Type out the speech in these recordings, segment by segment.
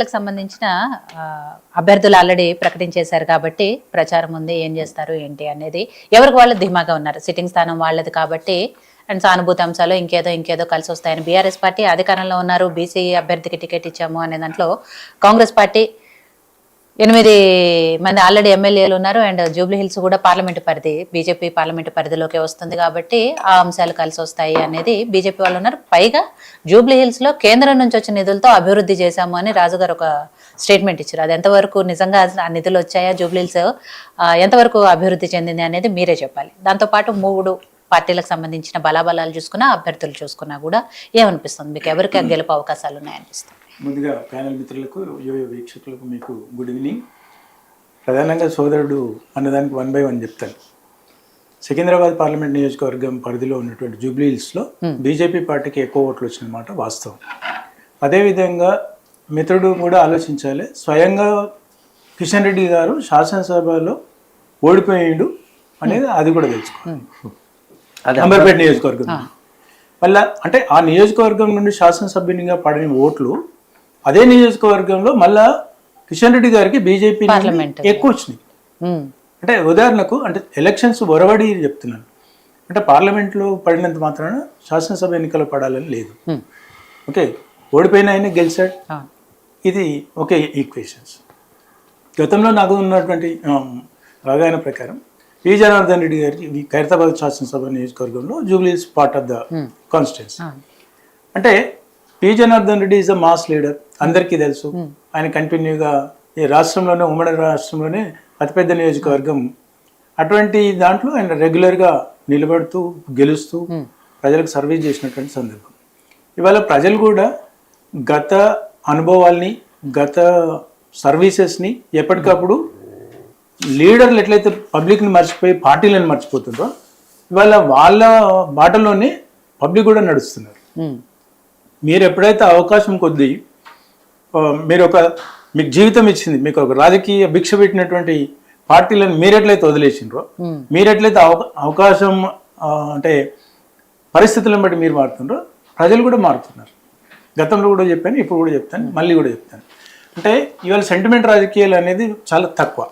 లకు సంబంధించిన అభ్యర్థులు ఆల్రెడీ ప్రకటించేశారు కాబట్టి ప్రచారం ఉంది. ఏం చేస్తారు ఏంటి అనేది ఎవరికి వాళ్ళు ధీమాగా ఉన్నారు. సిట్టింగ్ స్థానం వాళ్ళది కాబట్టి అండ్ సానుభూతి అంశాలు ఇంకేదో కలిసి వస్తాయని బీఆర్ఎస్ పార్టీ అధికారంలో ఉన్నారు. బీసీ అభ్యర్థికి టికెట్ ఇచ్చాము అనే దాంట్లో కాంగ్రెస్ పార్టీ 8 మంది ఆల్రెడీ ఎమ్మెల్యేలు ఉన్నారు. అండ్ జూబ్లీ హిల్స్ కూడా పార్లమెంటు పరిధి, బీజేపీ పార్లమెంటు పరిధిలోకి వస్తుంది కాబట్టి ఆ అంశాలు కలిసి వస్తాయి అనేది బీజేపీ వాళ్ళు ఉన్నారు. పైగా జూబ్లీ హిల్స్ లో కేంద్రం నుంచి వచ్చిన నిధులతో అభివృద్ధి చేశాము అని రాజుగారు ఒక స్టేట్మెంట్ ఇచ్చారు. అది ఎంతవరకు నిజంగా ఆ నిధులు వచ్చాయా, జూబ్లీ హిల్స్ ఎంతవరకు అభివృద్ధి చెందింది అనేది మీరే చెప్పాలి. దాంతోపాటు 3 పార్టీలకు సంబంధించిన బలాబలాలు చూసుకున్నా, అభ్యర్థులు చూసుకున్నా కూడా ఏమనిపిస్తుంది మీకు? ఎవరికి గెలుపు అవకాశాలు ఉన్నాయనిపిస్తుంది? ముందుగా ప్యానల్ మిత్రులకు, యువ వీక్షకులకు మీకు గుడ్ ఈవినింగ్. ప్రధానంగా సోదరుడు అన్నదానికి 1 by 1 చెప్తాను. సికింద్రాబాద్ పార్లమెంట్ నియోజకవర్గం పరిధిలో ఉన్నటువంటి జూబ్లీ హిల్స్లో బీజేపీ పార్టీకి ఎక్కువ ఓట్లు వచ్చినమాట వాస్తవం. అదేవిధంగా మిత్రుడు కూడా ఆలోచించాలి. స్వయంగా కిషన్ రెడ్డి గారు శాసనసభలో ఓడిపోయిండు అనేది అది కూడా తెలుసుకోవాలి. అంబర్పేట నియోజకవర్గం మళ్ళా అంటే ఆ నియోజకవర్గం నుండి శాసనసభ్యునిగా పడిన ఓట్లు అదే నియోజకవర్గంలో మళ్ళా కిషన్ రెడ్డి గారికి బీజేపీ ఎక్కువ వచ్చినాయి. అంటే ఉదాహరణకు అంటే ఎలక్షన్స్ ఒరవడి చెప్తున్నాను. అంటే పార్లమెంట్లో పడినంత మాత్రాన శాసనసభ ఎన్నికలు పడాలని లేదు. ఓకే, ఓడిపోయిన ఆయన గెలిచాడు, ఇది ఓకే ఈక్వేషన్స్. గతంలో నాకు ఉన్నటువంటి అవగాహన ప్రకారం పి జనార్దన్ రెడ్డి గారికి ఖైరతాబాద్ శాసనసభ నియోజకవర్గంలో Jubilee Hills part of the constituency. అంటే P Janardhan Reddy is a mass leader, అందరికీ తెలుసు. ఆయన కంటిన్యూగా ఈ రాష్ట్రంలోనే, ఉమ్మడి రాష్ట్రంలోనే అతిపెద్ద నియోజకవర్గం. అటువంటి దాంట్లో ఆయన రెగ్యులర్గా నిలబడుతూ గెలుస్తూ ప్రజలకు సర్వీస్ చేసినటువంటి సందర్భం. ఇవాళ ప్రజలు కూడా గత అనుభవాల్ని, గత సర్వీసెస్ని ఎప్పటికప్పుడు లీడర్లు ఎట్లయితే పబ్లిక్ని మర్చిపోయి పార్టీలను మర్చిపోతుందో ఇవాళ వాళ్ళ బాటలోనే పబ్లిక్ కూడా నడుస్తున్నారు. మీరు ఎప్పుడైతే అవకాశం కొద్దీ మీకు జీవితం ఇచ్చింది, మీకు ఒక రాజకీయ భిక్ష పెట్టినటువంటి పార్టీలను మీరెట్లయితే వదిలేసిండ్రో, మీరెట్లయితే అవకాశం అంటే పరిస్థితులను బట్టి మీరు మారుతుండ్రో ప్రజలు కూడా మారుతున్నారు. గతంలో కూడా చెప్పాను, ఇప్పుడు కూడా చెప్తాను, మళ్ళీ కూడా చెప్తాను. అంటే ఇవాళ సెంటిమెంట్ రాజకీయాలు అనేది చాలా తక్కువ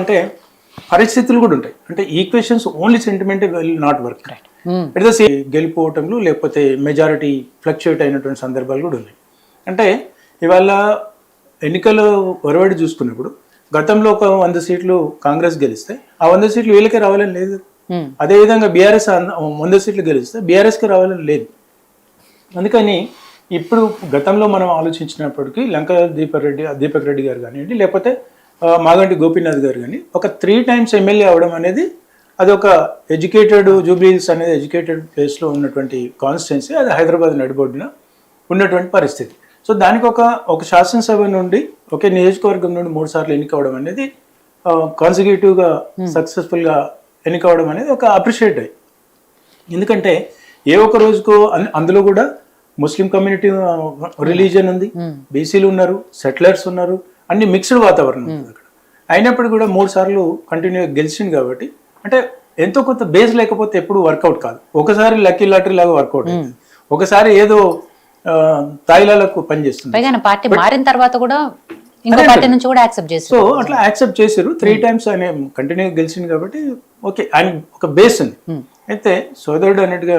అంటే పరిస్థితులు కూడా ఉంటాయి. అంటే equations only sentiment will not work. గెలిపోవటంలో లేకపోతే మెజారిటీ ఫ్లక్చుయేట్ అయినటువంటి సందర్భాలు కూడా ఉన్నాయి. అంటే ఇవాళ ఎన్నికలు ఒరవడి చూసుకున్నప్పుడు గతంలో ఒక 100 సీట్లు కాంగ్రెస్ గెలిస్తే ఆ 100 సీట్లు వీళ్ళకే రావాలని లేదు. అదేవిధంగా బీఆర్ఎస్ 100 సీట్లు గెలిస్తే బీఆర్ఎస్కి రావాలని లేదు. అందుకని ఇప్పుడు గతంలో మనం ఆలోచించినప్పటికీ లంక దీపక్ రెడ్డి గారు కానివ్వండి, లేకపోతే మాగంటి గోపీనాథ్ గారు కానీ ఒక 3 times ఎమ్మెల్యే అవడం అనేది అదొక ఎడ్యుకేటెడ్, జూబ్లీ హిల్స్ అనేది ఎడ్యుకేటెడ్ ప్లేస్లో ఉన్నటువంటి కాన్స్టిట్యున్సీ. అది హైదరాబాద్ నడిబొడ్డున ఉన్నటువంటి పరిస్థితి. సో దానికి ఒక శాసనసభ నుండి ఒకే నియోజకవర్గం నుండి 3 సార్లు ఎన్నికవడం అనేది కాన్సిక్యూటివ్గా సక్సెస్ఫుల్గా ఎన్నికవడం అనేది ఒక అప్రిషియేట్ అయ్యి. ఎందుకంటే ఏ ఒక్క రోజుకో అందులో కూడా ముస్లిం కమ్యూనిటీ, రిలీజియన్ ఉంది, బీసీలు ఉన్నారు, సెటిలర్స్ ఉన్నారు, అన్ని మిక్స్డ్ వాతావరణం ఉంది అక్కడ. అయినప్పుడు కూడా 3 సార్లు కంటిన్యూగా గెలిచింది కాబట్టి అంటే ఎంతో కొంత బేస్ లేకపోతే ఎప్పుడు వర్కౌట్ కాదు. ఒకసారి లక్కీ లాటరీ లాగా వర్కౌట్ అవుతుంది, ఒకసారి ఏదో తాయిలాలకు పనిచేస్తుంది. పార్టీ మారిన తర్వాత కూడా ఇంకో పార్టీ నుంచి కూడా యాక్సెప్ట్ చేశారు. సో అట్లా యాక్సెప్ట్ చేశారు. 3 times ఆయన కంటిన్యూగా గెలిచింది కాబట్టి ఓకే, ఆయన ఒక బేస్ ఉంది. అయితే సోదరుడు అన్నట్టుగా,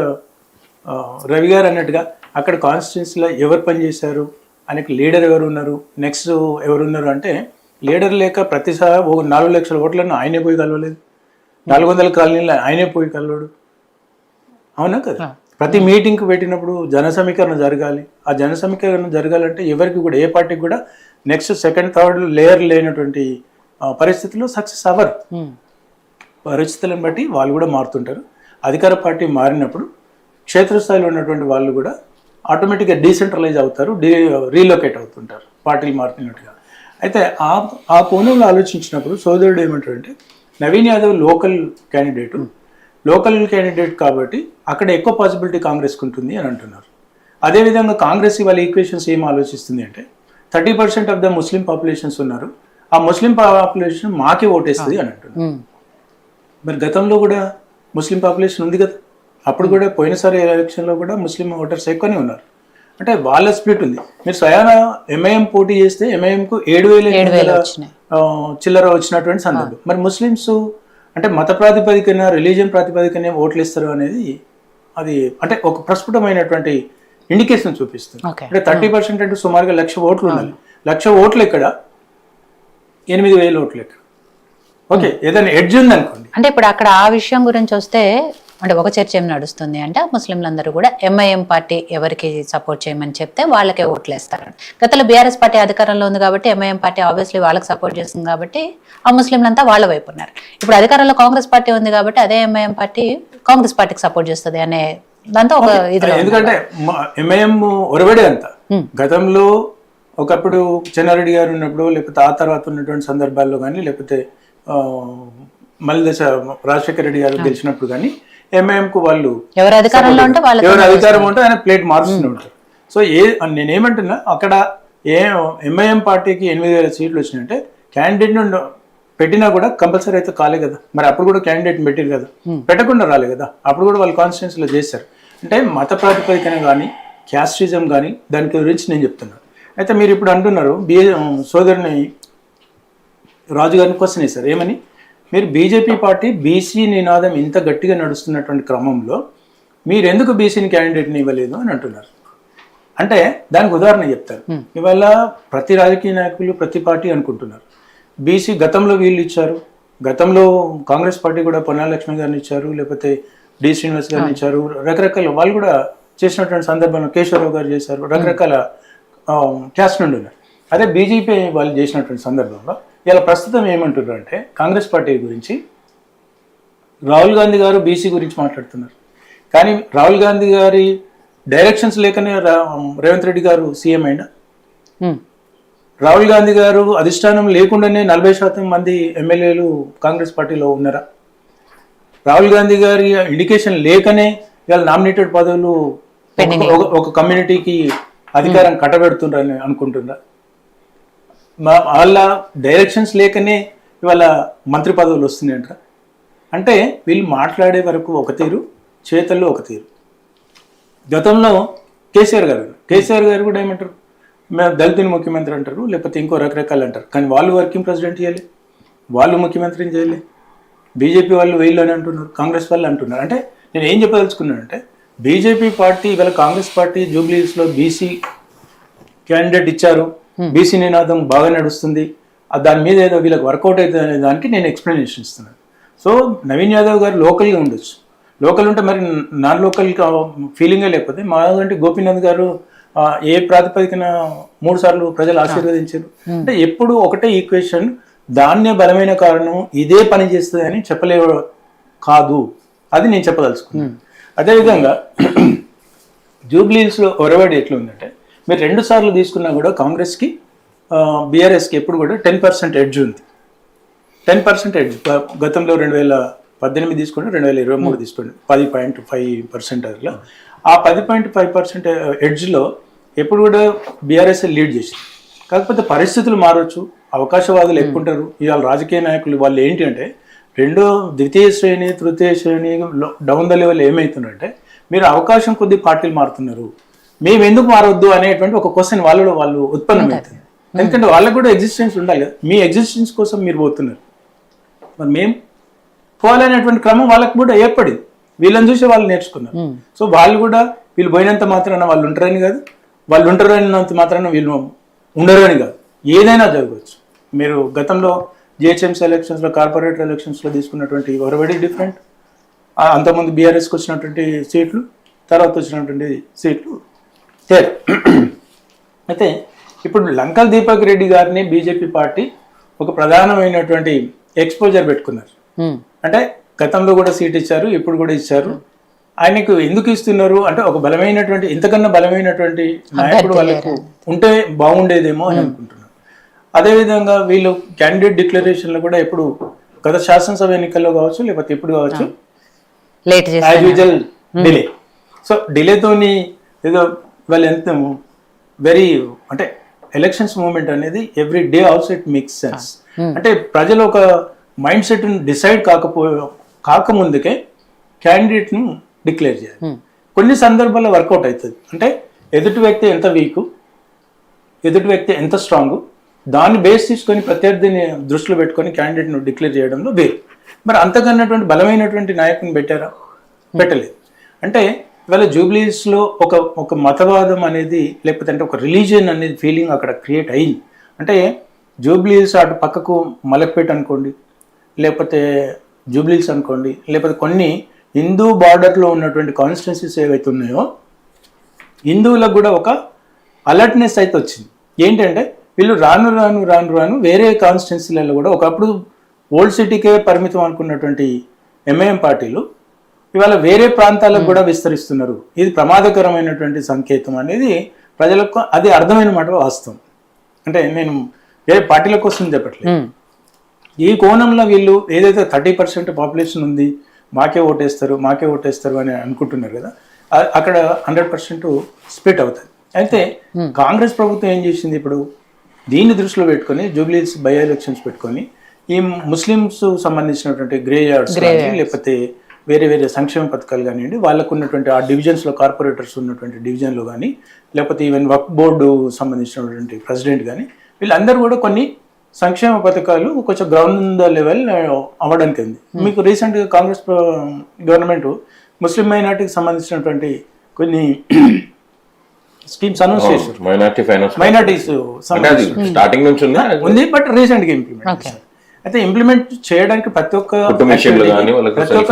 రవి గారు అన్నట్టుగా అక్కడ కాన్స్టిట్యున్సీలో ఎవరు పనిచేశారు, ఆయనకి లీడర్ ఎవరు ఉన్నారు, నెక్స్ట్ ఎవరున్నారు అంటే లీడర్ లేక ప్రతిసారి 4 లక్షల ఓట్లను ఆయనే పోయి కలవలేదు, 400 కాలనీలు ఆయనే పోయి కలవడు. అవునా కదా? ప్రతి మీటింగ్కి పెట్టినప్పుడు జన సమీకరణ జరగాలి. ఆ జన సమీకరణ జరగాలంటే ఎవరికి కూడా, ఏ పార్టీకి కూడా నెక్స్ట్ 2nd, 3rd లేయర్ లేనటువంటి పరిస్థితుల్లో సక్సెస్ అవ్వరు. పరిస్థితులను బట్టి వాళ్ళు కూడా మారుతుంటారు. అధికార పార్టీ మారినప్పుడు క్షేత్రస్థాయిలో ఉన్నటువంటి వాళ్ళు కూడా ఆటోమేటిక్గా డీసెంట్రలైజ్ అవుతారు, రీలొకేట్ అవుతుంటారు పార్టీలు మారుతున్నట్టుగా. అయితే ఆ కోణంలో ఆలోచించినప్పుడు సోదరుడు ఏమంటారంటే నవీన్ యాదవ్ లోకల్ క్యాండిడేట్ కాబట్టి అక్కడ ఎక్కువ పాసిబిలిటీ కాంగ్రెస్కి ఉంటుంది అని అంటున్నారు. అదేవిధంగా కాంగ్రెస్ ఇవాళ ఈక్వేషన్స్ ఏం ఆలోచిస్తుంది అంటే 30% ఆఫ్ ద ముస్లిం పాపులేషన్స్ ఉన్నారు, ఆ ముస్లిం పాపులేషన్ మాకే ఓటేస్తుంది అని అంటున్నారు. మరి గతంలో కూడా ముస్లిం పాపులేషన్ ఉంది కదా, అప్పుడు కూడా పోయినసారి ఎలక్షన్లో కూడా ముస్లిం ఓటర్స్ ఎక్కువనే ఉన్నారు. అంటే వాళ్ళ స్ప్లిట్ ఉంది. మీరు స్వయాన ఎంఐఎం పోటీ చేస్తే ఎంఐఎంకు 7,000 వచ్చినాయి. చిల్లర వచ్చినటువంటి సందర్భం. మరి ముస్లిమ్స్ అంటే మత ప్రాతిపదికన రిలీజియన్ ప్రాతిపదికన ఓట్లు ఇస్తారు అనేది అది అంటే ఒక ప్రస్ఫుటమైనటువంటి ఇండికేషన్ చూపిస్తుంది. అంటే 30% అంటే సుమారుగా 1,00,000 ఓట్లు ఉండాలి. 1,00,000 ఓట్లు ఎక్కడ, 8,000 ఓట్లు ఎక్కడ? ఓకే, ఏదైనా ఎడ్జ్ ఉంది అనుకోండి. అంటే ఇప్పుడు అక్కడ ఆ విషయం గురించి వస్తే అంటే ఒక చర్చ ఏం నడుస్తుంది అంటే ముస్లింలందరూ కూడా ఎంఐఎం పార్టీ ఎవరికి సపోర్ట్ చేయమని చెప్తే వాళ్ళకే ఓట్లు వేస్తారు. గతంలో బీఆర్ఎస్ పార్టీ అధికారంలో ఉంది కాబట్టి ఎంఐఎం పార్టీ ఆబ్వియస్లీ వాళ్ళకి సపోర్ట్ చేస్తుంది కాబట్టి ఆ ముస్లింలంతా వాళ్ళ వైపు ఉన్నారు. ఇప్పుడు అధికారంలో కాంగ్రెస్ పార్టీ ఉంది కాబట్టి అదే ఎంఐఎం పార్టీ కాంగ్రెస్ పార్టీకి సపోర్ట్ చేస్తుంది అనే దాంతో ఒక ఇది. ఎందుకంటే ఎంఐఎం ఒరబడే అంత గతంలో ఒకప్పుడు చెన్నారెడ్డి గారు ఉన్నప్పుడు, లేకపోతే ఆ తర్వాత ఉన్నటువంటి సందర్భాల్లో కానీ, లేకపోతే మళ్ళీ దశ రాజశేఖర రెడ్డి గారు గెలిచినప్పుడు కానీ ఎంఐఎంకు వాళ్ళు ఎవరు అధికారంలో ఉంటే ఎవరు అధికారం ఉంటే ఆయన ప్లేట్ మారుస్తూనే ఉంటారు. సో నేనేమంటున్నా అక్కడ ఎంఐఎం పార్టీకి 8,000 సీట్లు వచ్చినాయంటే క్యాండిడేట్ పెట్టినా కూడా కంపల్సరీ అయితే కాలే కదా. మరి అప్పుడు కూడా క్యాండిడేట్ పెట్టారు కదా, పెట్టకుండా రాలే కదా. అప్పుడు కూడా వాళ్ళు కాన్స్టిట్యున్సీలో చేశారు. అంటే మత ప్రాతిపదికన కానీ క్యాస్టిజం కానీ దాని గురించి నేను చెప్తున్నాను. అయితే మీరు ఇప్పుడు అంటున్నారు సోదరుని రాజు గారిని క్వశ్చన్ వేశారు ఏమని, మీరు బీజేపీ పార్టీ బీసీ నినాదం ఇంత గట్టిగా నడుస్తున్నటువంటి క్రమంలో మీరు ఎందుకు బీసీని క్యాండిడేట్ని ఇవ్వలేదు అని అంటున్నారు. అంటే దానికి ఉదాహరణ చెప్తారు. ఇవాళ ప్రతి రాజకీయ నాయకులు ప్రతి పార్టీ అనుకుంటున్నారు బీసీ గతంలో వీళ్ళు ఇచ్చారు, గతంలో కాంగ్రెస్ పార్టీ కూడా పొన్నాల లక్ష్మి గారిని ఇచ్చారు, లేకపోతే డి శ్రీనివాస్ గారిని ఇచ్చారు, రకరకాల వాళ్ళు కూడా చేసినటువంటి సందర్భంలో కేశవరావు గారు చేశారు, రకరకాల క్యాస్ట్ నుండి ఉన్నారు. అదే బీజేపీ వాళ్ళు చేసినటువంటి సందర్భంలో ఇలా ప్రస్తుతం ఏమంటున్నారు అంటే కాంగ్రెస్ పార్టీ గురించి రాహుల్ గాంధీ గారు బీసీ గురించి మాట్లాడుతున్నారు. కానీ రాహుల్ గాంధీ గారి డైరెక్షన్స్ లేకనే రేవంత్ రెడ్డి గారు సీఎం అయినా, రాహుల్ గాంధీ గారు అధిష్టానం లేకుండానే 40% మంది ఎమ్మెల్యేలు కాంగ్రెస్ పార్టీలో ఉన్నారా? రాహుల్ గాంధీ గారి ఇండికేషన్ లేకనే ఇవాళ నామినేటెడ్ పదవులు ఒక కమ్యూనిటీకి అధికారం కట్టబెడుతుండ్రని అనుకుంటున్నారా? వాళ్ళ డైరెక్షన్స్ లేకనే ఇవాళ మంత్రి పదవులు వస్తున్నాయంట. అంటే వీళ్ళు మాట్లాడే వరకు ఒక తీరు, చేతల్లో ఒక తీరు. గతంలో కేసీఆర్ గారు కూడా ఏమంటారు, మేము దళితుని ముఖ్యమంత్రి అంటారు, లేకపోతే ఇంకో రకరకాలు అంటారు. కానీ వాళ్ళు వర్కింగ్ ప్రెసిడెంట్ చేయాలి, వాళ్ళు ముఖ్యమంత్రిని చేయాలి. బీజేపీ వాళ్ళు వీళ్ళని అంటున్నారు, కాంగ్రెస్ వాళ్ళు అంటున్నారు. అంటే నేను ఏం చెప్పదలుచుకున్నానంటే బీజేపీ పార్టీ ఇవాళ కాంగ్రెస్ పార్టీ జూబ్లీస్లో బీసీ క్యాండిడేట్ ఇచ్చారు, బీసీ నినాదం బాగా నడుస్తుంది, దాని మీద ఏదో వీళ్ళకి వర్కౌట్ అవుతుంది అనే దానికి నేను ఎక్స్ప్లెనేషన్ ఇస్తున్నాను. సో నవీన్ యాదవ్ గారు లోకల్గా ఉండొచ్చు, లోకల్ ఉంటే మరి నాన్ లోకల్ ఫీలింగే లేకపోతే మాగంటి గోపీనాథ్ గారు ఏ ప్రాతిపదికన 3 సార్లు ప్రజలు ఆశీర్వదించారు. అంటే ఎప్పుడు ఒకటే ఈక్వేషన్, దాన్నే బలమైన కారణం ఇదే పని చేస్తుంది అని చెప్పలే కాదు, అది నేను చెప్పదలుచుకున్నాను. అదేవిధంగా జూబ్లీహిల్స్లో ఒరవడి ఎట్లుందంటే మీరు 2 సార్లు తీసుకున్నా కూడా కాంగ్రెస్కి బీఆర్ఎస్కి ఎప్పుడు కూడా 10% ఎడ్జ్ ఉంది. 10% ఎడ్జ్ గతంలో 2018 తీసుకోండి, 2023 తీసుకోండి, 10.5% అట్లా. ఆ 10.5% ఎడ్జ్లో ఎప్పుడు కూడా బీఆర్ఎస్ లీడ్ చేసింది. కాకపోతే పరిస్థితులు మారవచ్చు, అవకాశవాదులు ఎక్కువ ఉంటారు. ఇవాళ రాజకీయ నాయకులు వాళ్ళు ఏంటి అంటే ద్వితీయ శ్రేణి, తృతీయ శ్రేణి, డౌన్ ద లెవెల్ ఏమవుతుందంటే మీరు అవకాశం కొద్ది పార్టీలు మారుతున్నారు, మేము ఎందుకు మారవద్దు అనేటువంటి ఒక క్వశ్చన్ వాళ్ళు ఉత్పన్నమవుతుంది. ఎందుకంటే వాళ్ళకు కూడా ఎగ్జిస్టెన్స్ ఉండాలి కదా, మీ ఎగ్జిస్టెన్స్ కోసం మీరు పోతున్నారు, మరి మేము పోవాలనేటువంటి క్రమం వాళ్ళకు కూడా ఏర్పడింది. వీళ్ళని చూసి వాళ్ళు నేర్చుకున్నారు. సో వాళ్ళు కూడా వీళ్ళు పోయినంత మాత్రాన వాళ్ళు ఉంటారని కాదు, వాళ్ళు ఉంటారన్నంత మాత్రాన వీళ్ళు ఉండరు అని కాదు, ఏదైనా జరగవచ్చు. మీరు గతంలో జిహెచ్ఎంసీ ఎలక్షన్స్లో, కార్పొరేటర్ ఎలక్షన్స్లో తీసుకున్నటువంటి ఒరవడి డిఫరెంట్, అంతకుముందు బీఆర్ఎస్కి వచ్చినటువంటి సీట్లు, తర్వాత వచ్చినటువంటి సీట్లు తేడా. అయితే ఇప్పుడు లంకల్ దీపక్ రెడ్డి గారిని బీజేపీ పార్టీ ఒక ప్రధానమైనటువంటి ఎక్స్పోజర్ పెట్టుకున్నారు. అంటే గతంలో కూడా సీట్ ఇచ్చారు, ఇప్పుడు కూడా ఇచ్చారు. ఆయనకు ఎందుకు ఇస్తున్నారు అంటే ఒక బలమైనటువంటి, ఇంతకన్నా బలమైనటువంటి నాయకుడు వాళ్ళకు ఉంటే బాగుండేదేమో అని అనుకుంటున్నారు. అదేవిధంగా వీళ్ళు క్యాండిడేట్ డిక్లరేషన్లో కూడా ఎప్పుడు గత శాసనసభ ఎన్నికల్లో కావచ్చు, లేకపోతే ఎప్పుడు కావచ్చు, యాజ్ యూజువల్ డిలే. సో డిలేతోని ఏదో వాళ్ళు ఎంత వెరీ అంటే ఎలక్షన్స్ మూమెంట్ అనేది every day also it makes sense. అంటే ప్రజలు ఒక మైండ్ సెట్ డిసైడ్ కాకముందుకే క్యాండిడేట్ను డిక్లేర్ చేయాలి. కొన్ని సందర్భాల్లో వర్కౌట్ అవుతుంది. అంటే ఎదుటి వ్యక్తి ఎంత వీకు, ఎదుటి వ్యక్తి ఎంత స్ట్రాంగు, దాన్ని బేస్ తీసుకొని ప్రత్యర్థిని దృష్టిలో పెట్టుకొని క్యాండిడేట్ను డిక్లేర్ చేయడంలో వేరు. మరి అంతకన్నటువంటి బలమైనటువంటి నాయకుని పెట్టారా? పెట్టలేదు. అంటే ఇవాళ జూబ్లీస్లో ఒక మతవాదం అనేది, లేకపోతే అంటే ఒక రిలీజియన్ అనేది ఫీలింగ్ అక్కడ క్రియేట్ అయింది. అంటే జూబ్లీస్ అటు పక్కకు మలక్పేట్ అనుకోండి, లేకపోతే జూబ్లీస్ అనుకోండి, లేకపోతే కొన్ని హిందూ బార్డర్లో ఉన్నటువంటి కాన్స్టిట్యున్సీస్ ఏవైతే ఉన్నాయో హిందువులకు కూడా ఒక అలర్ట్నెస్ అయితే వచ్చింది. ఏంటంటే వీళ్ళు రాను రాను రాను రాను వేరే కాన్స్టిట్యున్సీలలో కూడా, ఒకప్పుడు ఓల్డ్ సిటీకే పరిమితం అనుకున్నటువంటి ఎంఐఎం పార్టీలు ఇవాళ వేరే ప్రాంతాలకు కూడా విస్తరిస్తున్నారు. ఇది ప్రమాదకరమైనటువంటి సంకేతం అనేది ప్రజలకు అది అర్థమైన మాట వాస్తవం. అంటే నేను వేరే పార్టీల కోసం చెప్పట్లేదు. ఈ కోణంలో వీళ్ళు ఏదైతే 30% పాపులేషన్ ఉంది, మాకే ఓటేస్తారు అని అనుకుంటున్నారు కదా, అక్కడ 100% స్ప్లిట్ అవుతుంది. అయితే కాంగ్రెస్ ప్రభుత్వం ఏం చేసింది, ఇప్పుడు దీన్ని దృష్టిలో పెట్టుకొని జూబ్లీస్ బై ఎలక్షన్స్ పెట్టుకొని ఈ ముస్లిమ్స్ సంబంధించినటువంటి గ్రే యార్డ్స్ కానీ, లేకపోతే వేరే వేరే సంక్షేమ పథకాలు కానివ్వండి, వాళ్ళకు ఉన్నటువంటి ఆ డివిజన్స్లో కార్పొరేటర్స్ ఉన్నటువంటి డివిజన్లో కానీ, లేకపోతే ఈవెన్ వక్ఫ్ బోర్డు సంబంధించినటువంటి ప్రెసిడెంట్ కానీ, వీళ్ళందరూ కూడా కొన్ని సంక్షేమ పథకాలు కొంచెం గ్రౌండ్ లెవెల్ అవ్వడానికి ఉంది. మీకు రీసెంట్గా కాంగ్రెస్ గవర్నమెంట్ ముస్లిం మైనార్టీకి సంబంధించినటువంటి కొన్ని స్కీమ్స్ అనౌన్స్ చేశారు. మైనార్టీస్ స్టార్టింగ్ నుంచి ఉంది, బట్ రీసెంట్గా ఇంప్లిమెంట్ చేశారు. అయితే ఇంప్లిమెంట్ చేయడానికి ప్రతి ఒక్క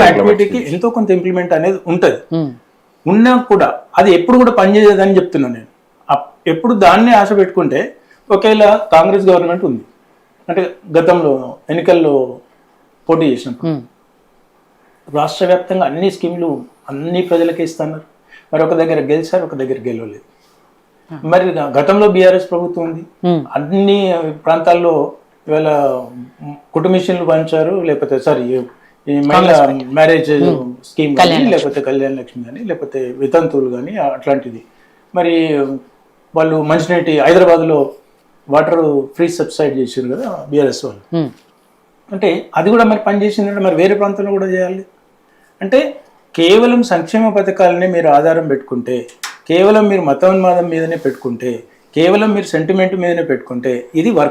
యాక్టివిటీకి ఎంతో కొంత ఇంప్లిమెంట్ అనేది ఉంటుంది. ఉన్నా కూడా అది ఎప్పుడు కూడా పనిచేయదని చెప్తున్నాను నేను. ఎప్పుడు దాన్ని ఆశ పెట్టుకుంటే, ఒకేలా కాంగ్రెస్ గవర్నమెంట్ ఉంది అంటే గతంలో ఎన్నికల్లో పోటీ చేసినప్పుడు రాష్ట్ర వ్యాప్తంగా అన్ని స్కీమ్లు అన్ని ప్రజలకే ఇస్తున్నారు. మరి ఒక దగ్గర గెలిచారు, ఒక దగ్గర గెలవలేదు. మరి గతంలో బీఆర్ఎస్ ప్రభుత్వం ఉంది, అన్ని ప్రాంతాల్లో ఇవాళ కుటుంబిషన్లు పంచారు, లేకపోతే ఈ మహిళా మ్యారేజ్ స్కీమ్ కానీ, లేకపోతే కళ్యాణ లక్ష్మి కానీ, లేకపోతే వితంతువులు కానీ అట్లాంటిది. మరి వాళ్ళు మంచినీటి హైదరాబాద్లో వాటర్ ఫ్రీ సబ్సిడీ చేశారు కదా బీఆర్ఎస్ వాళ్ళు. అంటే అది కూడా మరి పనిచేసిందంటే మరి వేరే ప్రాంతంలో కూడా చేయాలి. అంటే కేవలం సంక్షేమ పథకాలనే మీరు ఆధారం పెట్టుకుంటే, కేవలం మీరు మతోన్మాదం మీదనే పెట్టుకుంటే, కేవలం మీరు సెంటిమెంట్ మీదనే పెట్టుకుంటే ఇది వర్క్